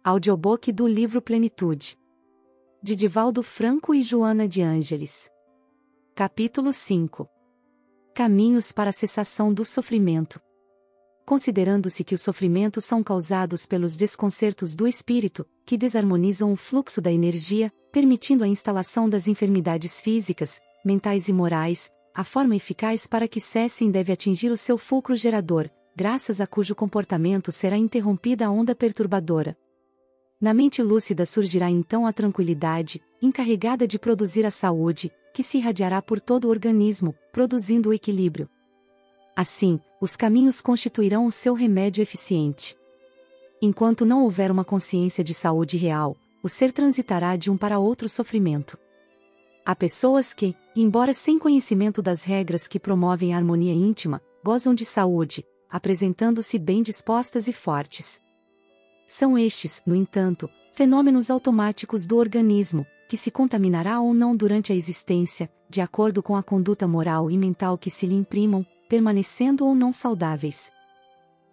Audiobook do livro Plenitude, de Divaldo Franco e Joana de Ângeles. Capítulo 5. Caminhos para a cessação do sofrimento. Considerando-se que os sofrimentos são causados pelos desconcertos do espírito, que desarmonizam o fluxo da energia, permitindo a instalação das enfermidades físicas, mentais e morais, a forma eficaz para que cessem deve atingir o seu fulcro gerador, graças a cujo comportamento será interrompida a onda perturbadora. Na mente lúcida surgirá então a tranquilidade, encarregada de produzir a saúde, que se irradiará por todo o organismo, produzindo o equilíbrio. Assim, os caminhos constituirão o seu remédio eficiente. Enquanto não houver uma consciência de saúde real, o ser transitará de um para outro sofrimento. Há pessoas que, embora sem conhecimento das regras que promovem a harmonia íntima, gozam de saúde, apresentando-se bem dispostas e fortes. São estes, no entanto, fenômenos automáticos do organismo, que se contaminará ou não durante a existência, de acordo com a conduta moral e mental que se lhe imprimam, permanecendo ou não saudáveis.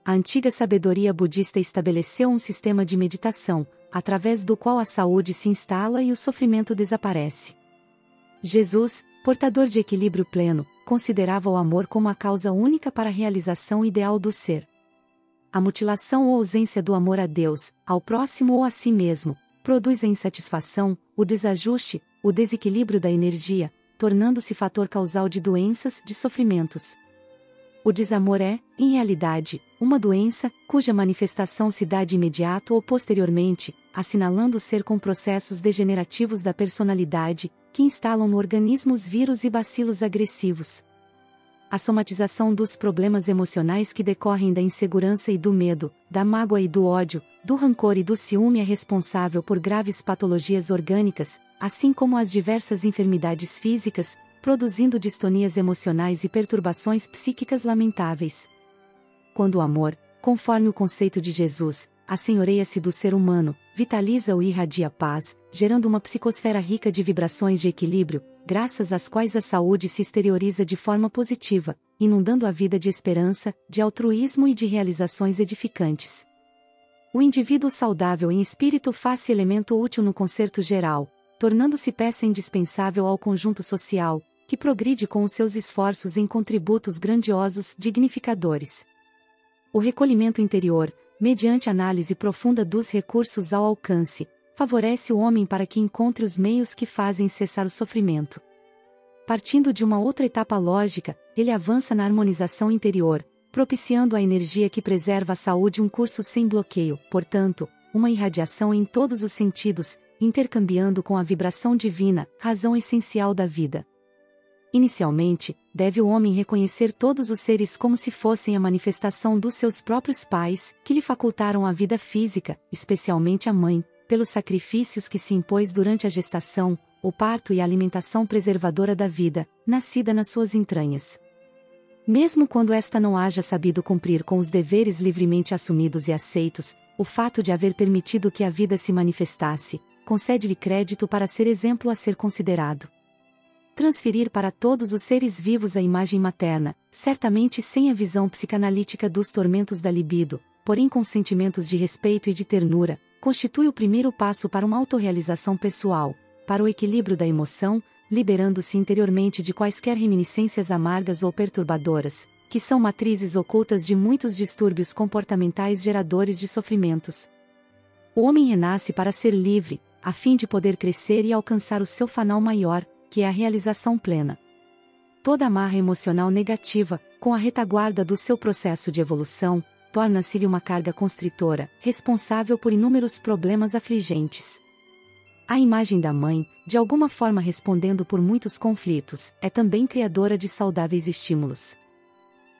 A antiga sabedoria budista estabeleceu um sistema de meditação, através do qual a saúde se instala e o sofrimento desaparece. Jesus, portador de equilíbrio pleno, considerava o amor como a causa única para a realização ideal do ser. A mutilação ou ausência do amor a Deus, ao próximo ou a si mesmo, produz a insatisfação, o desajuste, o desequilíbrio da energia, tornando-se fator causal de doenças, de sofrimentos. O desamor é, em realidade, uma doença, cuja manifestação se dá de imediato ou posteriormente, assinalando o ser com processos degenerativos da personalidade, que instalam no organismo os vírus e bacilos agressivos. A somatização dos problemas emocionais que decorrem da insegurança e do medo, da mágoa e do ódio, do rancor e do ciúme é responsável por graves patologias orgânicas, assim como as diversas enfermidades físicas, produzindo distonias emocionais e perturbações psíquicas lamentáveis. Quando o amor, conforme o conceito de Jesus, assenhoreia-se do ser humano, vitaliza-o e irradia paz, gerando uma psicosfera rica de vibrações de equilíbrio, graças às quais a saúde se exterioriza de forma positiva, inundando a vida de esperança, de altruísmo e de realizações edificantes. O indivíduo saudável em espírito faz-se elemento útil no concerto geral, tornando-se peça indispensável ao conjunto social, que progride com os seus esforços em contributos grandiosos, dignificadores. O recolhimento interior, mediante análise profunda dos recursos ao alcance, favorece o homem para que encontre os meios que fazem cessar o sofrimento. Partindo de uma outra etapa lógica, ele avança na harmonização interior, propiciando a energia que preserva a saúde um curso sem bloqueio, portanto, uma irradiação em todos os sentidos, intercambiando com a vibração divina, razão essencial da vida. Inicialmente, deve o homem reconhecer todos os seres como se fossem a manifestação dos seus próprios pais, que lhe facultaram a vida física, especialmente a mãe, pelos sacrifícios que se impôs durante a gestação, o parto e a alimentação preservadora da vida, nascida nas suas entranhas. Mesmo quando esta não haja sabido cumprir com os deveres livremente assumidos e aceitos, o fato de haver permitido que a vida se manifestasse, concede-lhe crédito para ser exemplo a ser considerado. Transferir para todos os seres vivos a imagem materna, certamente sem a visão psicanalítica dos tormentos da libido, porém com sentimentos de respeito e de ternura, constitui o primeiro passo para uma autorrealização pessoal, para o equilíbrio da emoção, liberando-se interiormente de quaisquer reminiscências amargas ou perturbadoras, que são matrizes ocultas de muitos distúrbios comportamentais geradores de sofrimentos. O homem renasce para ser livre, a fim de poder crescer e alcançar o seu fanal maior, que é a realização plena. Toda amarra emocional negativa, com a retaguarda do seu processo de evolução, torna-se-lhe uma carga constritora, responsável por inúmeros problemas afligentes. A imagem da mãe, de alguma forma respondendo por muitos conflitos, é também criadora de saudáveis estímulos.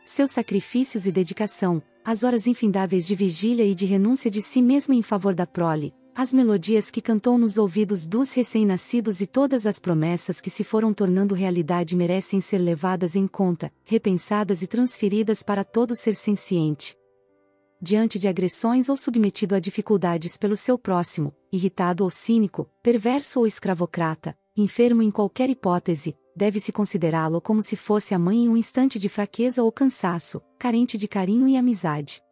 Seus sacrifícios e dedicação, as horas infindáveis de vigília e de renúncia de si mesma em favor da prole, as melodias que cantou nos ouvidos dos recém-nascidos e todas as promessas que se foram tornando realidade merecem ser levadas em conta, repensadas e transferidas para todo ser senciente. Diante de agressões ou submetido a dificuldades pelo seu próximo, irritado ou cínico, perverso ou escravocrata, enfermo em qualquer hipótese, deve-se considerá-lo como se fosse a mãe em um instante de fraqueza ou cansaço, carente de carinho e amizade.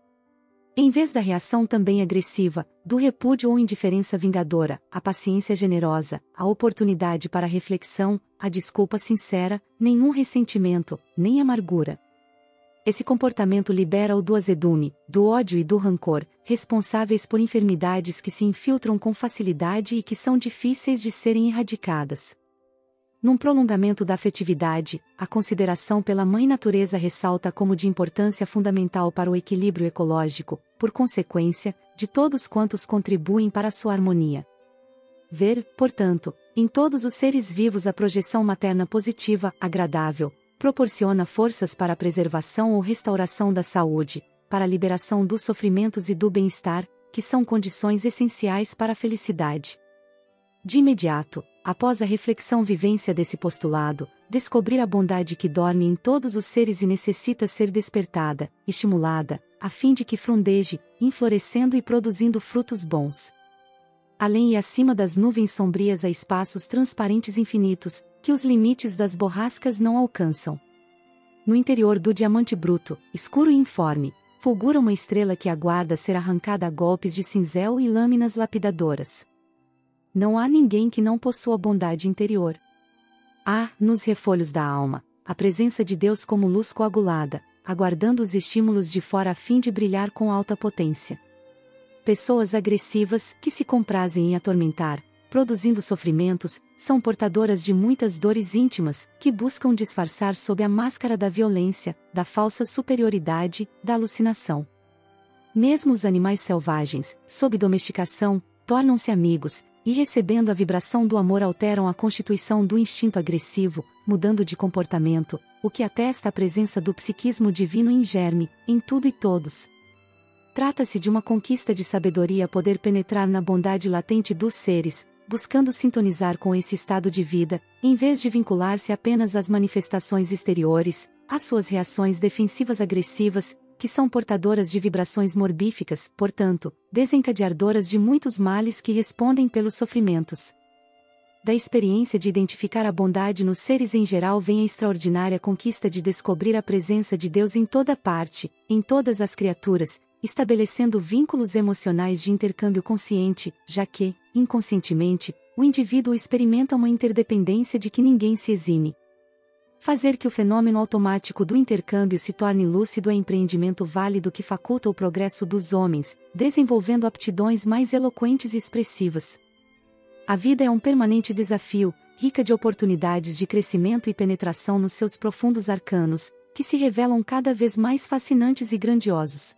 Em vez da reação também agressiva, do repúdio ou indiferença vingadora, a paciência generosa, a oportunidade para reflexão, a desculpa sincera, nenhum ressentimento, nem amargura. Esse comportamento libera-o do azedume, do ódio e do rancor, responsáveis por enfermidades que se infiltram com facilidade e que são difíceis de serem erradicadas. Num prolongamento da afetividade, a consideração pela Mãe Natureza ressalta como de importância fundamental para o equilíbrio ecológico, por consequência, de todos quantos contribuem para sua harmonia. Ver, portanto, em todos os seres vivos a projeção materna positiva, agradável, proporciona forças para a preservação ou restauração da saúde, para a liberação dos sofrimentos e do bem-estar, que são condições essenciais para a felicidade. De imediato, após a reflexão-vivência desse postulado, descobrir a bondade que dorme em todos os seres e necessita ser despertada, estimulada, a fim de que frondeje, inflorescendo e produzindo frutos bons. Além e acima das nuvens sombrias há espaços transparentes infinitos, que os limites das borrascas não alcançam. No interior do diamante bruto, escuro e informe, fulgura uma estrela que aguarda ser arrancada a golpes de cinzel e lâminas lapidadoras. Não há ninguém que não possua bondade interior. Há, nos refolhos da alma, a presença de Deus como luz coagulada, aguardando os estímulos de fora a fim de brilhar com alta potência. Pessoas agressivas, que se comprazem em atormentar, produzindo sofrimentos, são portadoras de muitas dores íntimas, que buscam disfarçar sob a máscara da violência, da falsa superioridade, da alucinação. Mesmo os animais selvagens, sob domesticação, tornam-se amigos, e recebendo a vibração do amor alteram a constituição do instinto agressivo, mudando de comportamento, o que atesta a presença do psiquismo divino em germe, em tudo e todos. Trata-se de uma conquista de sabedoria poder penetrar na bondade latente dos seres, buscando sintonizar com esse estado de vida, em vez de vincular-se apenas às manifestações exteriores, às suas reações defensivas agressivas, que são portadoras de vibrações morbíficas, portanto, desencadeadoras de muitos males que respondem pelos sofrimentos. Da experiência de identificar a bondade nos seres em geral vem a extraordinária conquista de descobrir a presença de Deus em toda parte, em todas as criaturas, estabelecendo vínculos emocionais de intercâmbio consciente, já que, inconscientemente, o indivíduo experimenta uma interdependência de que ninguém se exime. Fazer que o fenômeno automático do intercâmbio se torne lúcido é empreendimento válido que faculta o progresso dos homens, desenvolvendo aptidões mais eloquentes e expressivas. A vida é um permanente desafio, rica de oportunidades de crescimento e penetração nos seus profundos arcanos, que se revelam cada vez mais fascinantes e grandiosos.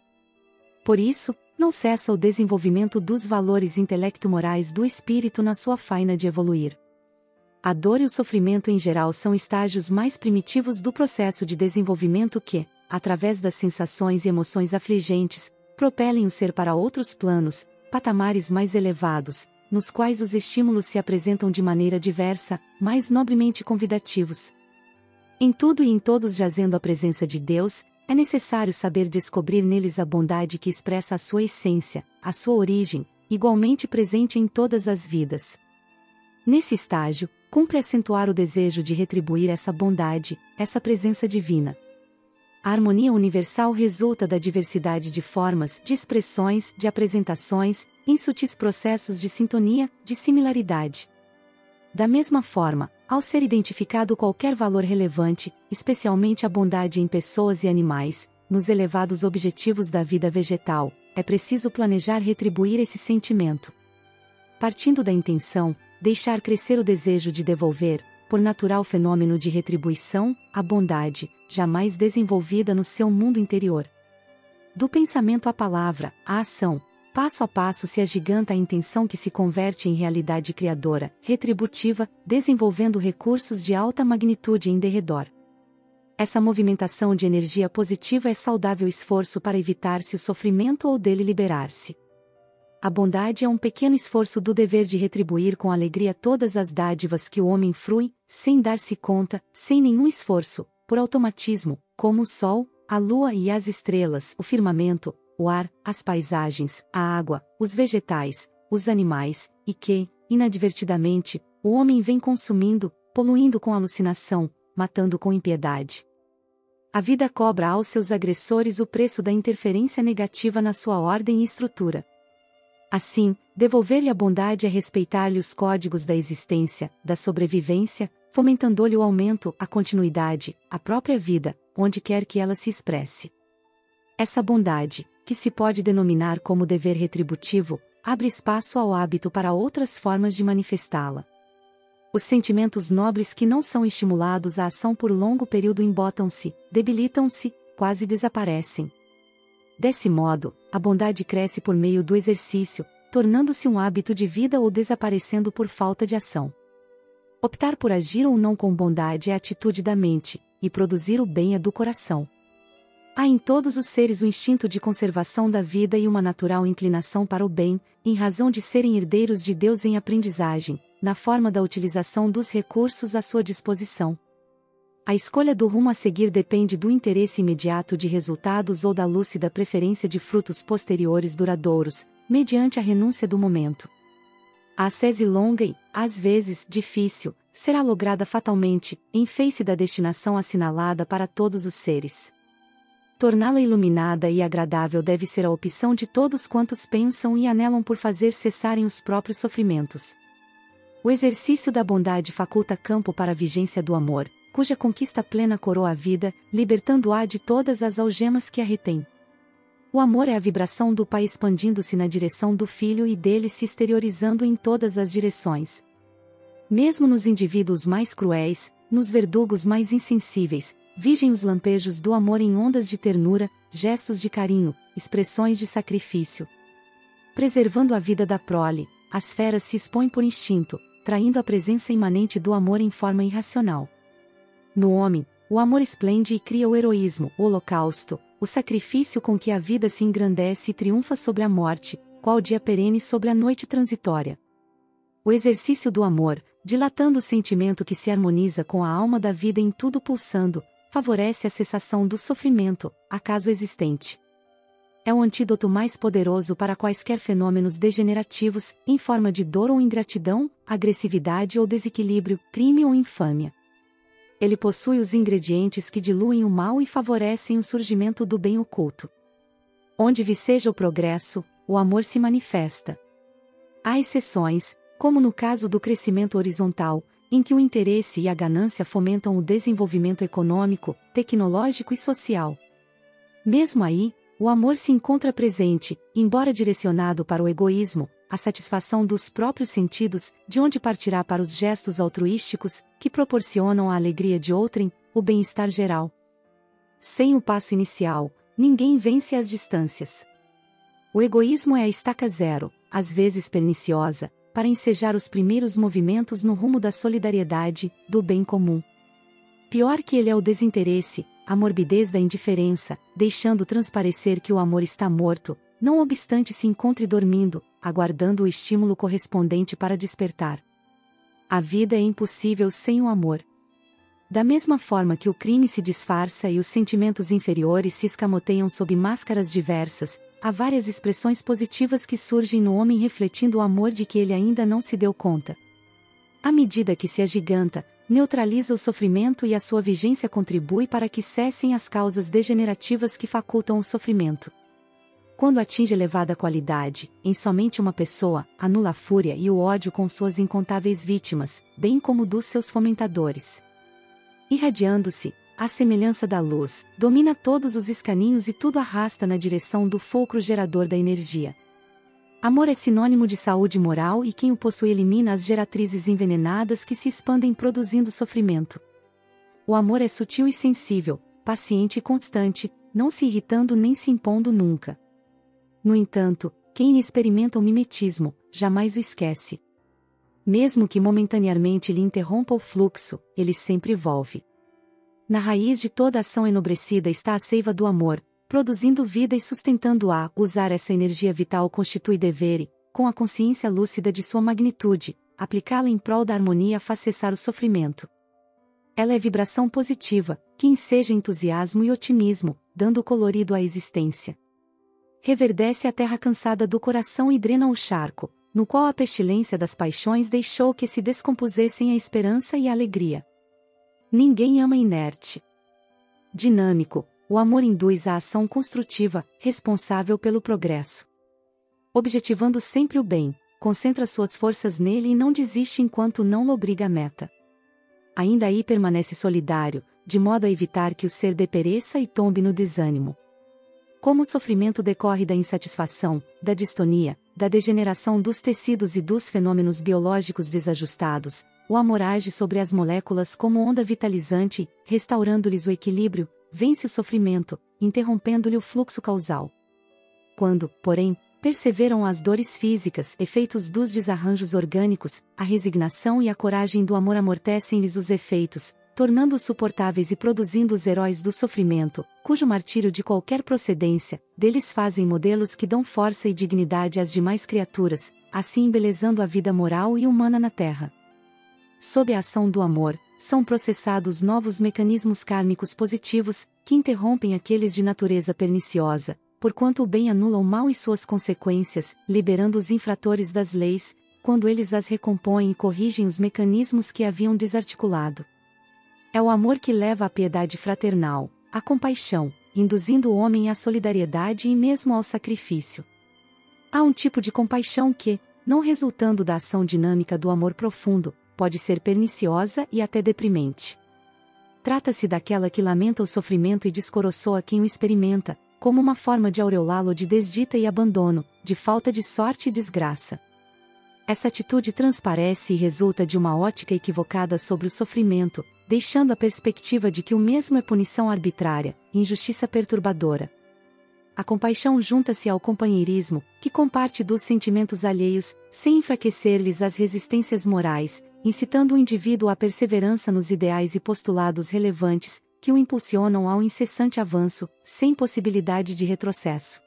Por isso, não cessa o desenvolvimento dos valores intelecto-morais do espírito na sua faina de evoluir. A dor e o sofrimento em geral são estágios mais primitivos do processo de desenvolvimento que, através das sensações e emoções afligentes, propelem o ser para outros planos, patamares mais elevados, nos quais os estímulos se apresentam de maneira diversa, mais nobremente convidativos. Em tudo e em todos jazendo a presença de Deus, é necessário saber descobrir neles a bondade que expressa a sua essência, a sua origem, igualmente presente em todas as vidas. Nesse estágio, cumpre acentuar o desejo de retribuir essa bondade, essa presença divina. A harmonia universal resulta da diversidade de formas, de expressões, de apresentações, em sutis processos de sintonia, de similaridade. Da mesma forma, ao ser identificado qualquer valor relevante, especialmente a bondade em pessoas e animais, nos elevados objetivos da vida vegetal, é preciso planejar retribuir esse sentimento. Partindo da intenção, deixar crescer o desejo de devolver, por natural fenômeno de retribuição, a bondade, jamais desenvolvida no seu mundo interior. Do pensamento à palavra, à ação, passo a passo se agiganta a intenção que se converte em realidade criadora, retributiva, desenvolvendo recursos de alta magnitude em derredor. Essa movimentação de energia positiva é saudável esforço para evitar-se o sofrimento ou dele liberar-se. A bondade é um pequeno esforço do dever de retribuir com alegria todas as dádivas que o homem frui, sem dar-se conta, sem nenhum esforço, por automatismo, como o sol, a lua e as estrelas, o firmamento, o ar, as paisagens, a água, os vegetais, os animais, e que, inadvertidamente, o homem vem consumindo, poluindo com alucinação, matando com impiedade. A vida cobra aos seus agressores o preço da interferência negativa na sua ordem e estrutura. Assim, devolver-lhe a bondade é respeitar-lhe os códigos da existência, da sobrevivência, fomentando-lhe o aumento, a continuidade, a própria vida, onde quer que ela se expresse. Essa bondade, que se pode denominar como dever retributivo, abre espaço ao hábito para outras formas de manifestá-la. Os sentimentos nobres que não são estimulados à ação por longo período embotam-se, debilitam-se, quase desaparecem. Desse modo, a bondade cresce por meio do exercício, tornando-se um hábito de vida ou desaparecendo por falta de ação. Optar por agir ou não com bondade é a atitude da mente, e produzir o bem é do coração. Há em todos os seres o instinto de conservação da vida e uma natural inclinação para o bem, em razão de serem herdeiros de Deus em aprendizagem, na forma da utilização dos recursos à sua disposição. A escolha do rumo a seguir depende do interesse imediato de resultados ou da lúcida preferência de frutos posteriores duradouros, mediante a renúncia do momento. A ascese longa e, às vezes, difícil, será lograda fatalmente, em face da destinação assinalada para todos os seres. Torná-la iluminada e agradável deve ser a opção de todos quantos pensam e anelam por fazer cessarem os próprios sofrimentos. O exercício da bondade faculta campo para a vigência do amor, cuja conquista plena coroa a vida, libertando-a de todas as algemas que a retêm. O amor é a vibração do Pai expandindo-se na direção do Filho e dele se exteriorizando em todas as direções. Mesmo nos indivíduos mais cruéis, nos verdugos mais insensíveis, vigem os lampejos do amor em ondas de ternura, gestos de carinho, expressões de sacrifício. Preservando a vida da prole, as feras se expõem por instinto, traindo a presença imanente do amor em forma irracional. No homem, o amor esplende e cria o heroísmo, o holocausto, o sacrifício com que a vida se engrandece e triunfa sobre a morte, qual dia perene sobre a noite transitória. O exercício do amor, dilatando o sentimento que se harmoniza com a alma da vida em tudo pulsando, favorece a cessação do sofrimento, acaso existente. É o antídoto mais poderoso para quaisquer fenômenos degenerativos, em forma de dor ou ingratidão, agressividade ou desequilíbrio, crime ou infâmia. Ele possui os ingredientes que diluem o mal e favorecem o surgimento do bem oculto. Onde viceja o progresso, o amor se manifesta. Há exceções, como no caso do crescimento horizontal, em que o interesse e a ganância fomentam o desenvolvimento econômico, tecnológico e social. Mesmo aí, o amor se encontra presente, embora direcionado para o egoísmo, a satisfação dos próprios sentidos, de onde partirá para os gestos altruísticos, que proporcionam a alegria de outrem, o bem-estar geral. Sem o passo inicial, ninguém vence as distâncias. O egoísmo é a estaca zero, às vezes perniciosa, para ensejar os primeiros movimentos no rumo da solidariedade, do bem comum. Pior que ele é o desinteresse, a morbidez da indiferença, deixando transparecer que o amor está morto, não obstante se encontre dormindo, aguardando o estímulo correspondente para despertar. A vida é impossível sem o amor. Da mesma forma que o crime se disfarça e os sentimentos inferiores se escamoteiam sob máscaras diversas, há várias expressões positivas que surgem no homem refletindo o amor de que ele ainda não se deu conta. À medida que se agiganta, neutraliza o sofrimento e a sua vigência contribui para que cessem as causas degenerativas que facultam o sofrimento. Quando atinge elevada qualidade, em somente uma pessoa, anula a fúria e o ódio com suas incontáveis vítimas, bem como dos seus fomentadores. Irradiando-se, à semelhança da luz, domina todos os escaninhos e tudo arrasta na direção do fulcro gerador da energia. Amor é sinônimo de saúde moral e quem o possui elimina as geratrizes envenenadas que se expandem produzindo sofrimento. O amor é sutil e sensível, paciente e constante, não se irritando nem se impondo nunca. No entanto, quem experimenta o mimetismo, jamais o esquece. Mesmo que momentaneamente lhe interrompa o fluxo, ele sempre volve. Na raiz de toda ação enobrecida está a seiva do amor, produzindo vida e sustentando-a. Usar essa energia vital constitui dever e, com a consciência lúcida de sua magnitude, aplicá-la em prol da harmonia faz cessar o sofrimento. Ela é vibração positiva, que enseja entusiasmo e otimismo, dando colorido à existência. Reverdece a terra cansada do coração e drena o charco, no qual a pestilência das paixões deixou que se descompusessem a esperança e a alegria. Ninguém ama inerte. dinâmico, o amor induz a ação construtiva, responsável pelo progresso. Objetivando sempre o bem, concentra suas forças nele e não desiste enquanto não lobriga a meta. Ainda aí permanece solidário, de modo a evitar que o ser depereça e tombe no desânimo. Como o sofrimento decorre da insatisfação, da distonia, da degeneração dos tecidos e dos fenômenos biológicos desajustados, o amor age sobre as moléculas como onda vitalizante, restaurando-lhes o equilíbrio, vence o sofrimento, interrompendo-lhe o fluxo causal. Quando, porém, perseveram as dores físicas, efeitos dos desarranjos orgânicos, a resignação e a coragem do amor amortecem-lhes os efeitos, tornando-os suportáveis e produzindo os heróis do sofrimento, cujo martírio de qualquer procedência, deles fazem modelos que dão força e dignidade às demais criaturas, assim embelezando a vida moral e humana na Terra. Sob a ação do amor, são processados novos mecanismos kármicos positivos, que interrompem aqueles de natureza perniciosa, porquanto o bem anula o mal e suas consequências, liberando os infratores das leis, quando eles as recompõem e corrigem os mecanismos que haviam desarticulado. É o amor que leva à piedade fraternal, à compaixão, induzindo o homem à solidariedade e mesmo ao sacrifício. Há um tipo de compaixão que, não resultando da ação dinâmica do amor profundo, pode ser perniciosa e até deprimente. Trata-se daquela que lamenta o sofrimento e descoroçoa quem o experimenta, como uma forma de aureolá-lo de desdita e abandono, de falta de sorte e desgraça. Essa atitude transparece e resulta de uma ótica equivocada sobre o sofrimento, deixando a perspectiva de que o mesmo é punição arbitrária, injustiça perturbadora. A compaixão junta-se ao companheirismo, que comparte dos sentimentos alheios, sem enfraquecer-lhes as resistências morais, incitando o indivíduo à perseverança nos ideais e postulados relevantes, que o impulsionam ao incessante avanço, sem possibilidade de retrocesso.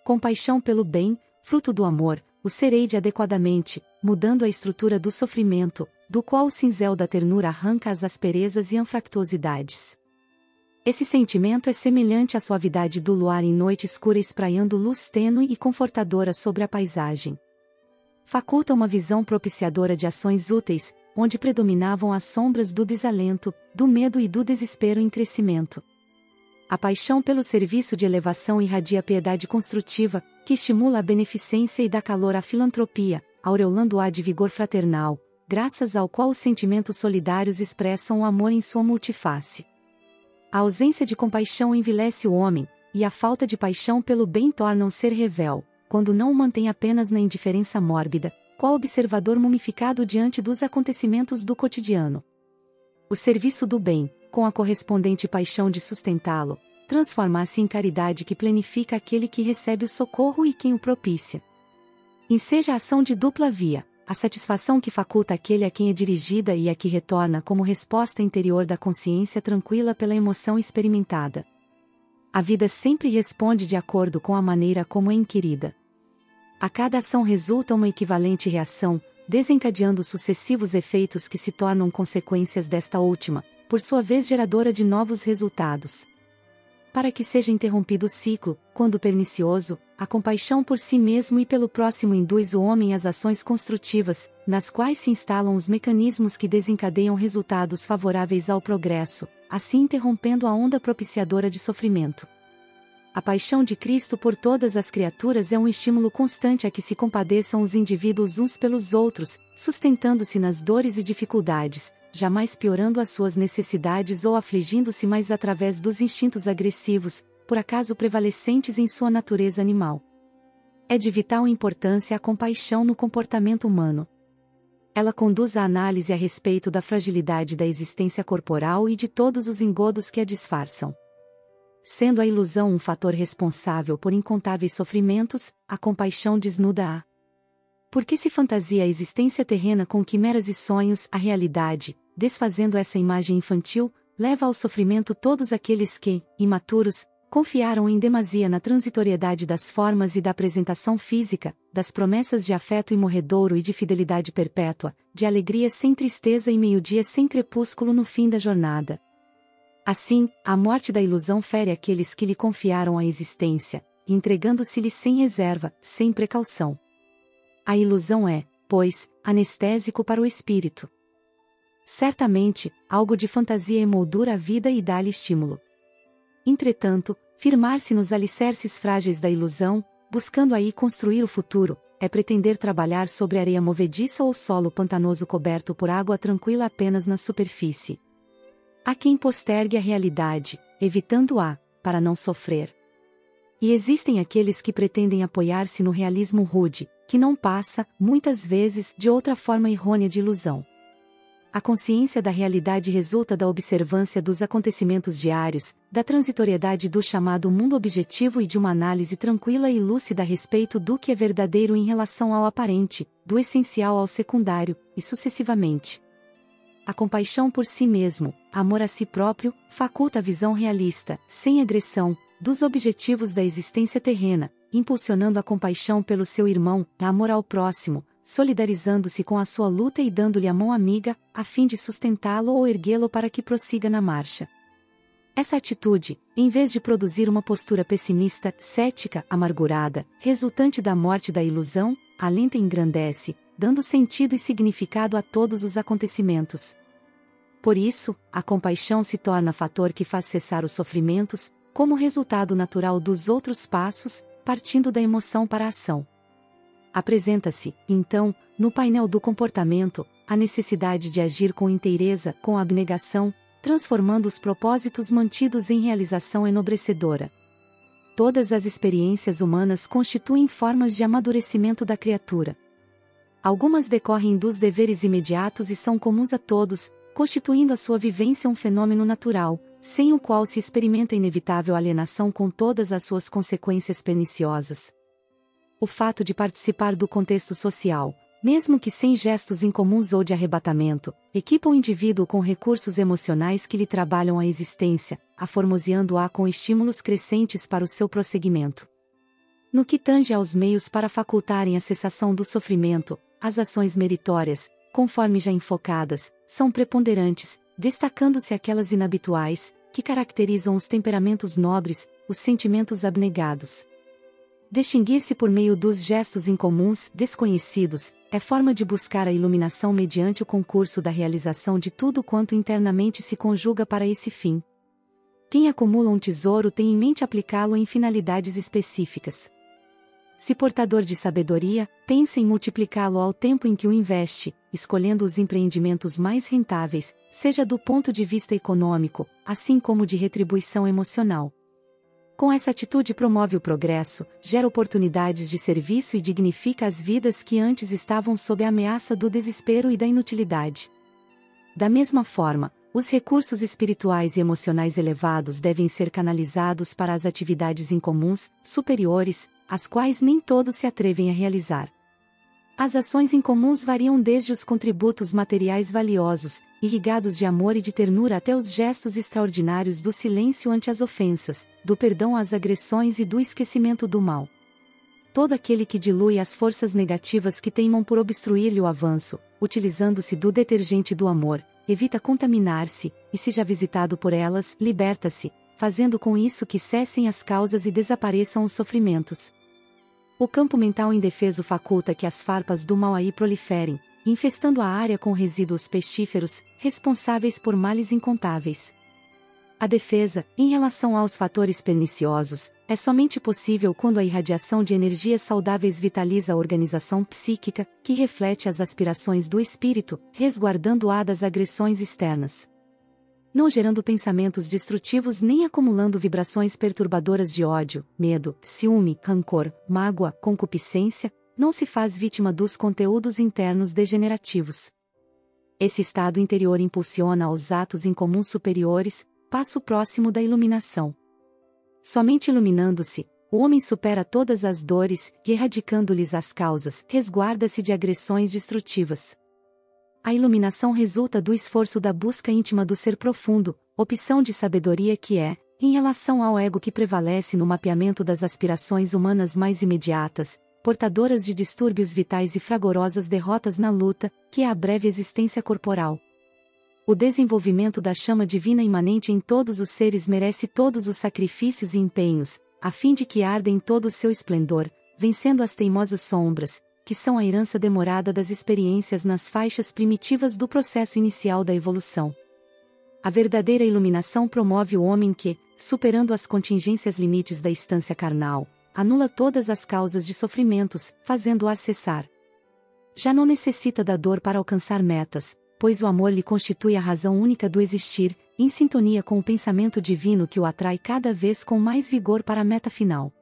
Compaixão pelo bem, fruto do amor, o sereide adequadamente, mudando a estrutura do sofrimento, do qual o cinzel da ternura arranca as asperezas e anfractuosidades. Esse sentimento é semelhante à suavidade do luar em noite escura espraiando luz tênue e confortadora sobre a paisagem. Faculta uma visão propiciadora de ações úteis, onde predominavam as sombras do desalento, do medo e do desespero em crescimento. A paixão pelo serviço de elevação irradia piedade construtiva, que estimula a beneficência e dá calor à filantropia, aureolando-a de vigor fraternal, graças ao qual os sentimentos solidários expressam o amor em sua multiface. A ausência de compaixão envilece o homem, e a falta de paixão pelo bem torna o ser revel, quando não o mantém apenas na indiferença mórbida, qual observador mumificado diante dos acontecimentos do cotidiano. O serviço do bem, com a correspondente paixão de sustentá-lo, transforma-se em caridade que plenifica aquele que recebe o socorro e quem o propicia. Enseja a ação de dupla via, a satisfação que faculta aquele a quem é dirigida e a que retorna como resposta interior da consciência tranquila pela emoção experimentada. A vida sempre responde de acordo com a maneira como é inquirida. A cada ação resulta uma equivalente reação, desencadeando sucessivos efeitos que se tornam consequências desta última, por sua vez geradora de novos resultados. Para que seja interrompido o ciclo, quando pernicioso, a compaixão por si mesmo e pelo próximo induz o homem às ações construtivas, nas quais se instalam os mecanismos que desencadeiam resultados favoráveis ao progresso, assim interrompendo a onda propiciadora de sofrimento. A paixão de Cristo por todas as criaturas é um estímulo constante a que se compadeçam os indivíduos uns pelos outros, sustentando-se nas dores e dificuldades, jamais piorando as suas necessidades ou afligindo-se mais através dos instintos agressivos, por acaso prevalecentes em sua natureza animal. É de vital importância a compaixão no comportamento humano. Ela conduz à análise a respeito da fragilidade da existência corporal e de todos os engodos que a disfarçam. Sendo a ilusão um fator responsável por incontáveis sofrimentos, a compaixão desnuda-a. Porque se fantasia a existência terrena com quimeras e sonhos, a realidade, desfazendo essa imagem infantil, leva ao sofrimento todos aqueles que, imaturos, confiaram em demasia na transitoriedade das formas e da apresentação física, das promessas de afeto imorredouro e de fidelidade perpétua, de alegria sem tristeza e meio-dia sem crepúsculo no fim da jornada. Assim, a morte da ilusão fere aqueles que lhe confiaram a existência, entregando-se-lhe sem reserva, sem precaução. A ilusão é, pois, anestésico para o espírito. Certamente, algo de fantasia emoldura a vida e dá-lhe estímulo. entretanto, firmar-se nos alicerces frágeis da ilusão, buscando aí construir o futuro, é pretender trabalhar sobre areia movediça ou solo pantanoso coberto por água tranquila apenas na superfície. Há quem postergue a realidade, evitando-a, para não sofrer. E existem aqueles que pretendem apoiar-se no realismo rude, que não passa, muitas vezes, de outra forma errônea de ilusão. A consciência da realidade resulta da observância dos acontecimentos diários, da transitoriedade do chamado mundo objetivo e de uma análise tranquila e lúcida a respeito do que é verdadeiro em relação ao aparente, do essencial ao secundário, e sucessivamente. A compaixão por si mesmo, amor a si próprio, faculta a visão realista, sem agressão, dos objetivos da existência terrena, impulsionando a compaixão pelo seu irmão, amor ao próximo, solidarizando-se com a sua luta e dando-lhe a mão amiga, a fim de sustentá-lo ou erguê-lo para que prossiga na marcha. Essa atitude, em vez de produzir uma postura pessimista, cética, amargurada, resultante da morte da ilusão, alenta e engrandece, dando sentido e significado a todos os acontecimentos. Por isso, a compaixão se torna fator que faz cessar os sofrimentos, como resultado natural dos outros passos, partindo da emoção para a ação. Apresenta-se, então, no painel do comportamento, a necessidade de agir com inteireza, com abnegação, transformando os propósitos mantidos em realização enobrecedora. Todas as experiências humanas constituem formas de amadurecimento da criatura. Algumas decorrem dos deveres imediatos e são comuns a todos, constituindo a sua vivência um fenômeno natural, sem o qual se experimenta inevitável alienação com todas as suas consequências perniciosas. O fato de participar do contexto social, mesmo que sem gestos incomuns ou de arrebatamento, equipa o indivíduo com recursos emocionais que lhe trabalham a existência, aformoseando-a com estímulos crescentes para o seu prosseguimento. No que tange aos meios para facultarem a cessação do sofrimento, as ações meritórias, conforme já enfocadas, são preponderantes, destacando-se aquelas inabituais, que caracterizam os temperamentos nobres, os sentimentos abnegados. Distinguir-se por meio dos gestos incomuns, desconhecidos, é forma de buscar a iluminação mediante o concurso da realização de tudo quanto internamente se conjuga para esse fim. Quem acumula um tesouro tem em mente aplicá-lo em finalidades específicas. Se portador de sabedoria, pensa em multiplicá-lo ao tempo em que o investe, escolhendo os empreendimentos mais rentáveis, seja do ponto de vista econômico, assim como de retribuição emocional. Com essa atitude promove o progresso, gera oportunidades de serviço e dignifica as vidas que antes estavam sob a ameaça do desespero e da inutilidade. Da mesma forma, os recursos espirituais e emocionais elevados devem ser canalizados para as atividades incomuns, superiores, as quais nem todos se atrevem a realizar. As ações incomuns variam desde os contributos materiais valiosos, irrigados de amor e de ternura até os gestos extraordinários do silêncio ante as ofensas, do perdão às agressões e do esquecimento do mal. Todo aquele que dilui as forças negativas que teimam por obstruir-lhe o avanço, utilizando-se do detergente do amor, evita contaminar-se, e se já visitado por elas, liberta-se, fazendo com isso que cessem as causas e desapareçam os sofrimentos. O campo mental indefeso faculta que as farpas do mal aí proliferem, infestando a área com resíduos pestíferos, responsáveis por males incontáveis. A defesa, em relação aos fatores perniciosos, é somente possível quando a irradiação de energias saudáveis vitaliza a organização psíquica, que reflete as aspirações do espírito, resguardando-a das agressões externas. Não gerando pensamentos destrutivos nem acumulando vibrações perturbadoras de ódio, medo, ciúme, rancor, mágoa, concupiscência, não se faz vítima dos conteúdos internos degenerativos. Esse estado interior impulsiona aos atos incomuns superiores, passo próximo da iluminação. Somente iluminando-se, o homem supera todas as dores e, erradicando-lhes as causas, resguarda-se de agressões destrutivas. A iluminação resulta do esforço da busca íntima do ser profundo, opção de sabedoria que é, em relação ao ego que prevalece no mapeamento das aspirações humanas mais imediatas, portadoras de distúrbios vitais e fragorosas derrotas na luta, que é a breve existência corporal. O desenvolvimento da chama divina imanente em todos os seres merece todos os sacrifícios e empenhos, a fim de que arda em todo o seu esplendor, vencendo as teimosas sombras, que são a herança demorada das experiências nas faixas primitivas do processo inicial da evolução. A verdadeira iluminação promove o homem que, superando as contingências limites da instância carnal, anula todas as causas de sofrimentos, fazendo-a cessar. Já não necessita da dor para alcançar metas, pois o amor lhe constitui a razão única do existir, em sintonia com o pensamento divino que o atrai cada vez com mais vigor para a meta final.